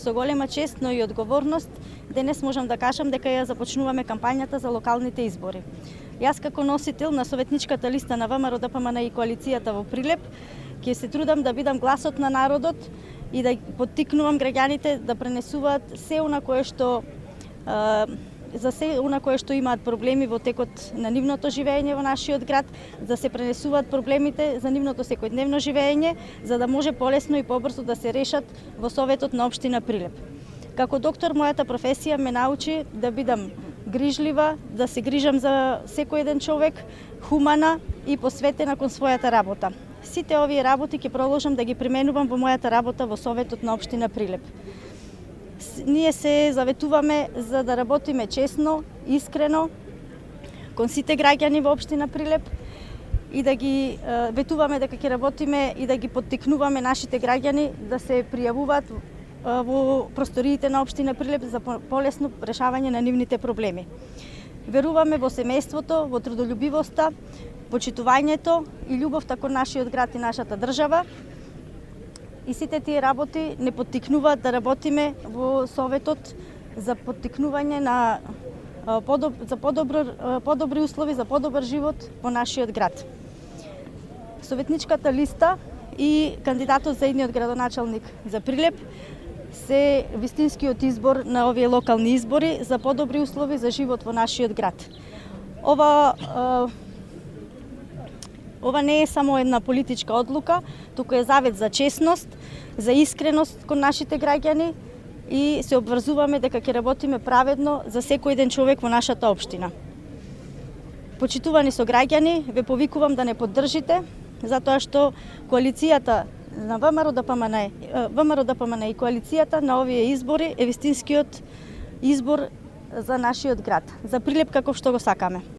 Со голема чест, но и одговорност, денес можам да кажам дека ја започнуваме кампањата за локалните избори. Јас како носител на советничката листа на ВМРО ДПМН и коалицијата во Прилеп, ќе се трудам да бидам гласот на народот и да поттикнувам граѓаните да пренесуваат се она кое што за се она кое што имаат проблеми во текот на нивното живење во нашиот град, да се пренесуваат проблемите за нивното секојдневно живење, за да може полесно и побрзо да се решат во Советот на општина Прилеп. Како доктор, мојата професија ме научи да бидам грижлива, да се грижам за секој еден човек, хумана и посветена кон својата работа. Сите овие работи ќе продолжам да ги применувам во мојата работа во Советот на општина Прилеп. Ние се заветуваме за да работиме честно, искрено, кон сите граѓани во општина Прилеп и да ги ветуваме дека ќе работиме и да ги поттикнуваме нашите граѓани да се пријавуваат во просториите на општина Прилеп за полесно решавање на нивните проблеми. Веруваме во семејството, во трудолюбивоста, почитувањето и љубовта кон нашиот град и нашата држава. И сите тие работи не поттикнуваат да работиме во Советот за поттикнување на подобри услови, за подобар живот во нашиот град. Советничката листа и кандидатот за идниот градоначалник за Прилеп се вистинскиот избор на овие локални избори за подобри услови за живот во нашиот град. Ова не е само една политичка одлука, туку е завет за честност, за искреност кон нашите граѓани и се обврзуваме дека ќе работиме праведно за секој еден човек во нашата општина. Почитувани сограѓани, ве повикувам да не поддржите, затоа што коалицијата на ВМРО ДПМН и коалицијата на овие избори е вистинскиот избор за нашиот град, за Прилеп каков што го сакаме.